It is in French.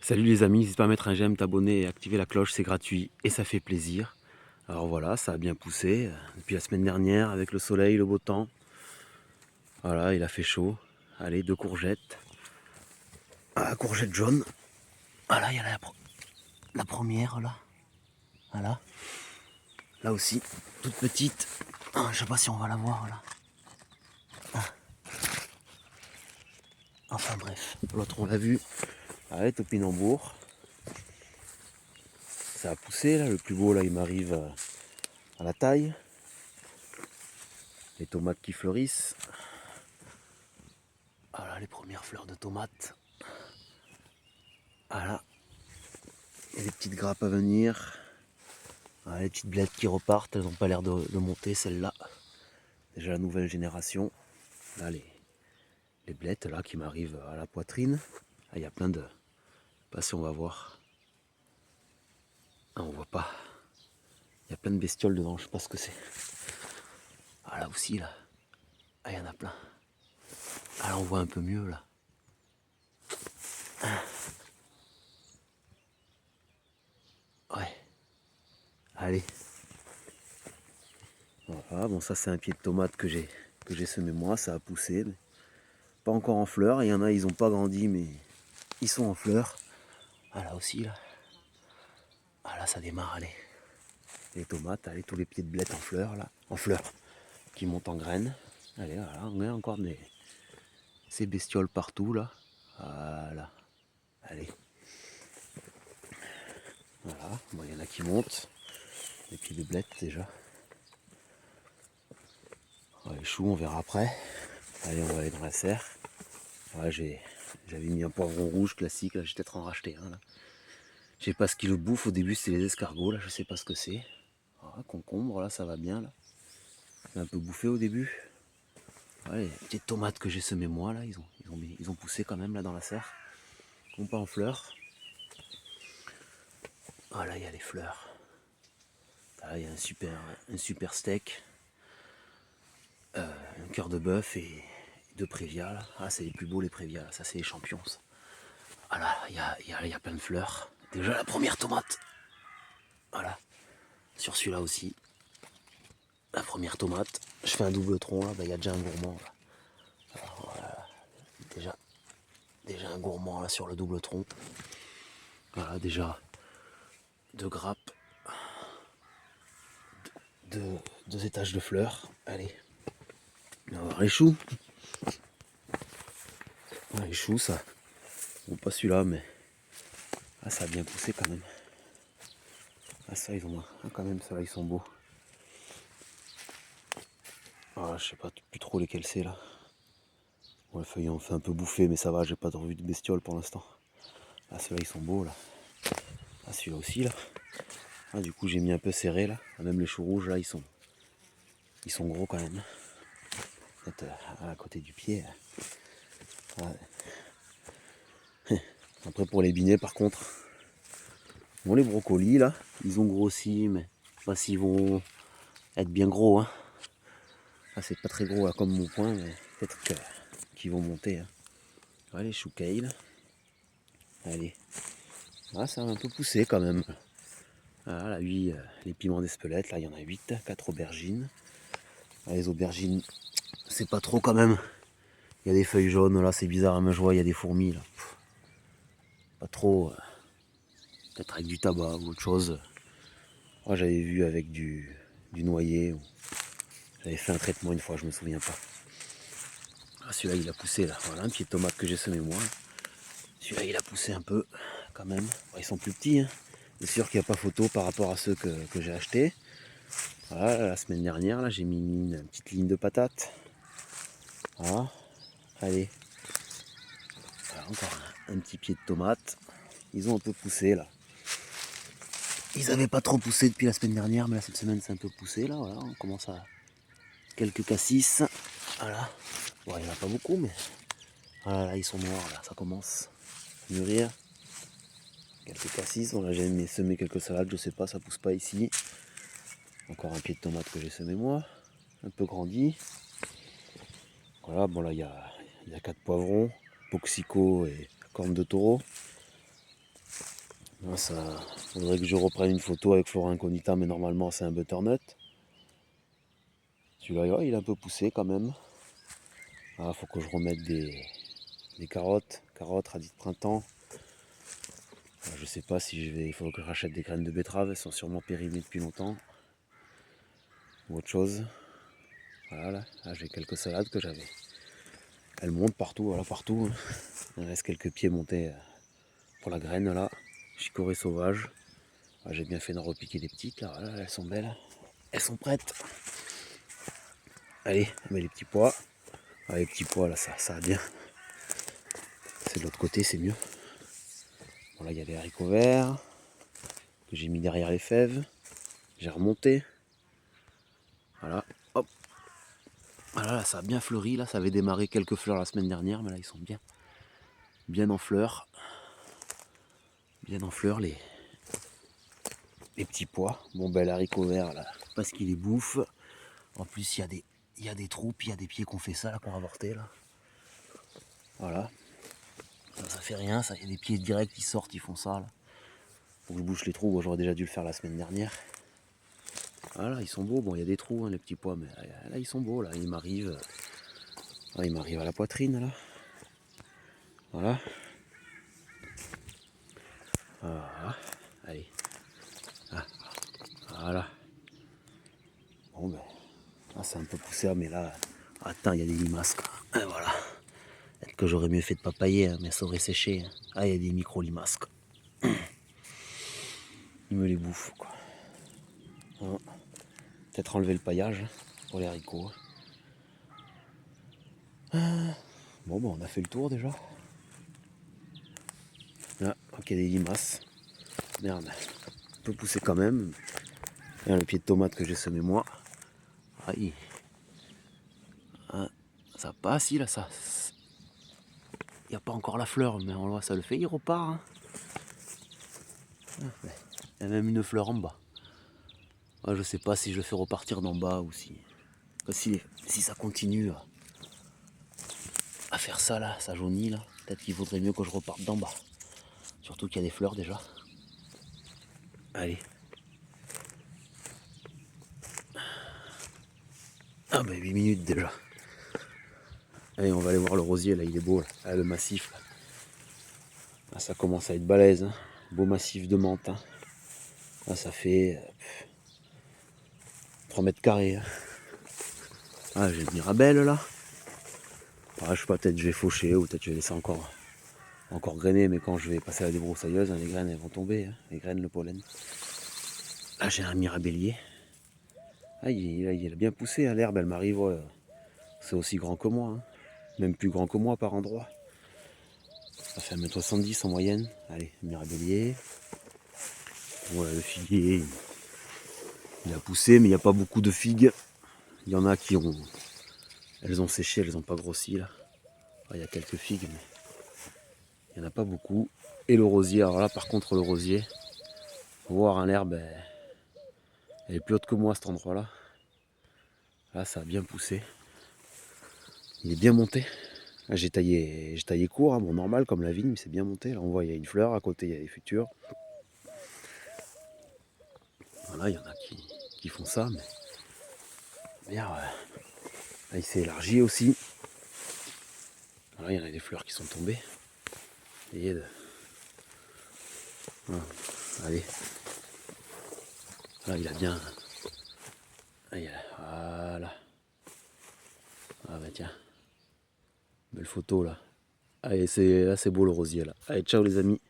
Salut les amis, n'hésite pas à mettre un j'aime, t'abonner et activer la cloche, c'est gratuit et ça fait plaisir. Alors voilà, ça a bien poussé depuis la semaine dernière avec le soleil, le beau temps. Voilà, il a fait chaud. Allez, 2 courgettes. Ah, courgette jaune. Voilà, il y a la première là. Voilà. Là aussi, toute petite. Ah, je sais pas si on va la voir là. Ah. Enfin bref, l'autre on l'a vu. Allez, topinambour. Ça a poussé là, le plus beau là il m'arrive à la taille. Les tomates qui fleurissent. Voilà les premières fleurs de tomates. Voilà. Et les petites grappes à venir. Voilà, les petites blettes qui repartent, elles n'ont pas l'air de monter celles-là. Déjà la nouvelle génération. Là les blettes là qui m'arrivent à la poitrine. Ah, il y a plein de. Je sais pas si on va voir. Ah, on voit pas. Il y a plein de bestioles dedans, je sais pas ce que c'est. Ah là aussi là. Ah, il y en a plein. Ah là on voit un peu mieux là. Ouais. Allez. Voilà, bon ça c'est un pied de tomate que j'ai semé moi, ça a poussé. Mais pas encore en fleurs. Il y en a, ils ont pas grandi mais ils sont en fleurs. Ah là aussi là. Ah là ça démarre, allez. Les tomates, allez, tous les pieds de blettes en fleurs là. En fleurs. Qui montent en graines. Allez, voilà, on a encore ces bestioles partout là. Voilà. Allez. Voilà. Bon, il y en a qui montent. Les pieds de blettes déjà. Ouais, les choux, on verra après. Allez, on va aller dans la serre. Ouais, j'avais mis un poivron rouge classique, là, je vais peut-être en racheter un là. Je sais pas ce qui le bouffe, au début c'était les escargots, là je sais pas ce que c'est. Voilà, concombre, là ça va bien là. C'est un peu bouffé au début. Ouais, les petites tomates que j'ai semées moi là, ils ont poussé quand même là dans la serre. Ils sont pas en fleurs. Voilà, il y a les fleurs. Là, il y a un super steak. Un cœur de bœuf et deux prévias là. Ah, c'est les plus beaux les prévias là, ça c'est les champions ça. Voilà, il y a plein de fleurs. Déjà la première tomate. Voilà. Sur celui-là aussi. La première tomate. Je fais un double tronc là, il y a déjà un gourmand là. Alors, voilà. Déjà un gourmand là sur le double tronc. Voilà, déjà 2 grappes. Deux étages de fleurs. Allez. On va voir les choux. Ah, les choux ça. Bon, pas celui-là mais. Ah, ça a bien poussé quand même. Ah, ça ils ont. Ah, quand même, ça là ils sont beaux. Ah, je sais pas plus trop lesquels c'est là. Bon, les feuilles ont fait un peu bouffer, mais ça va, j'ai pas de revue de bestiole pour l'instant. Ah, ceux-là ils sont beaux là. Ah, celui-là aussi là. Ah, du coup j'ai mis un peu serré là. Ah, même les choux rouges là ils sont gros quand même. Peut-être à côté du pied. Ouais. Après pour les binets par contre. Bon, les brocolis là, ils ont grossi, mais je sais pas s'ils vont être bien gros. Hein. Ah, c'est pas très gros là, comme mon poing, mais peut-être qu'ils vont monter. Hein. Ouais, les choux kale. Allez. Ah, ça a un peu poussé quand même. Ah, là, oui, les piments d'Espelette, là il y en a 8, 4 aubergines. Ah, les aubergines, c'est pas trop quand même. Il y a des feuilles jaunes, là c'est bizarre, même je vois, il y a des fourmis là. Pas trop. Peut-être avec du tabac ou autre chose. Moi j'avais vu avec du noyer. J'avais fait un traitement une fois, je me souviens pas. Ah, celui-là il a poussé là. Voilà un pied de tomate que j'ai semé moi. Celui-là il a poussé un peu quand même. Bon, ils sont plus petits. Hein. C'est sûr qu'il n'y a pas photo par rapport à ceux que j'ai achetés. Voilà, la semaine dernière là j'ai mis une petite ligne de patates. Voilà. Allez. Voilà, encore un petit pied de tomate. Ils ont un peu poussé là. Ils n'avaient pas trop poussé depuis la semaine dernière, mais là cette semaine c'est un peu poussé là. Voilà, on commence à quelques cassis. Voilà. Bon, il n'y en a pas beaucoup, mais voilà, là ils sont noirs là, ça commence à mûrir. Quelques cassis. Bon là j'ai semé quelques salades, je sais pas, ça pousse pas ici. Encore un pied de tomate que j'ai semé moi, un peu grandi. Voilà, bon là il y a 4 poivrons, Poxico et corne de taureau. Là, ça faudrait que je reprenne une photo avec Flora Incognita, mais normalement c'est un butternut. Celui-là, il est un peu poussé quand même. Ah, faut que je remette des carottes radis de printemps. Je sais pas si je vais. Il faut que je rachète des graines de betterave, elles sont sûrement périmées depuis longtemps. Ou autre chose. Voilà, là j'ai quelques salades que j'avais. Elles montent partout, voilà, partout. Il reste quelques pieds montés pour la graine là. Chicorée sauvage. Ah, j'ai bien fait d'en repiquer des petites là, voilà, elles sont belles. Elles sont prêtes. Allez, on met les petits pois. Ah, les petits pois là, ça va bien. C'est de l'autre côté, c'est mieux. Bon là il y a les haricots verts que j'ai mis derrière les fèves. J'ai remonté. Voilà, hop. Voilà, là, ça a bien fleuri, là ça avait démarré quelques fleurs la semaine dernière, mais là ils sont bien en fleurs. Bien en fleurs les petits pois. Bon ben l'haricot vert là, parce qu'il est bouffe. En plus il y a des trous, puis il y a des pieds qu'on fait ça là, qu'on a avorté là. Voilà. Ça fait rien, ça, il y a des pieds directs qui sortent, ils font ça là. Faut que je bouche les trous, bon, j'aurais déjà dû le faire la semaine dernière. Voilà, ils sont beaux, bon il y a des trous hein, les petits pois, mais là ils sont beaux là, ils m'arrivent. Il m'arrive à la poitrine là. Voilà. Voilà. Allez. Ah, voilà. Bon ben. Ah, c'est un peu poussé, mais là. Attends, il y a des limaces. Et voilà. Peut-être que j'aurais mieux fait de papayer, hein, mais ça aurait séché. Hein. Ah, il y a des micro-limaces. Ils me les bouffent, quoi. Hein. Peut-être enlever le paillage hein, pour les haricots. Bon, ben, on a fait le tour déjà. Ah, ok, des limaces. Merde. Un peu poussé quand même. Et le pied de tomate que j'ai semé moi. Aïe. Ah, ça passe, si là, ça. Il n'y a pas encore la fleur, mais on voit, ça le fait, il repart. Hein. Il y a même une fleur en bas. Ah, je sais pas si je le fais repartir d'en bas ou si ça continue à faire ça là, ça jaunit là. Peut-être qu'il vaudrait mieux que je reparte d'en bas. Surtout qu'il y a des fleurs déjà. Allez. Ah ben 8 minutes déjà. Allez, on va aller voir le rosier là, il est beau là. Ah, le massif là. Ah, ça commence à être balèze. Hein. Beau massif de menthe. Hein. Ah, ça fait 3 mètres carrés. Hein. Ah, j'ai le mirabelle là. Ah, je sais pas, peut-être je vais faucher ou peut-être je vais laisser encore grainer, mais quand je vais passer à la débroussailleuse, hein, les graines elles vont tomber, hein, les graines, le pollen. Là j'ai un mirabellier. Ah, il a bien poussé, hein, l'herbe elle m'arrive, ouais. C'est aussi grand que moi, hein. Même plus grand que moi par endroit. Ça fait 1m70 en moyenne. Allez, mirabellier. Ouais, le figuier, il a poussé, mais il n'y a pas beaucoup de figues. Il y en a qui ont. Elles ont séché, elles n'ont pas grossi là. Ah, il y a quelques figues, mais il n'y en a pas beaucoup. Et le rosier, alors là par contre le rosier, faut voir hein, l'herbe, elle est plus haute que moi cet endroit là. Là ça a bien poussé. Il est bien monté. Là, j'ai taillé court, hein, bon normal comme la vigne, mais c'est bien monté. Là on voit il y a une fleur, à côté il y a les futurs. Voilà, il y en a qui font ça, mais bien, là, il s'est élargi aussi. Voilà, il y en a des fleurs qui sont tombées. Voilà. Allez. Là il a bien. Voilà. Ah bah tiens. Belle photo là. Allez, là c'est beau le rosier là. Allez, ciao les amis.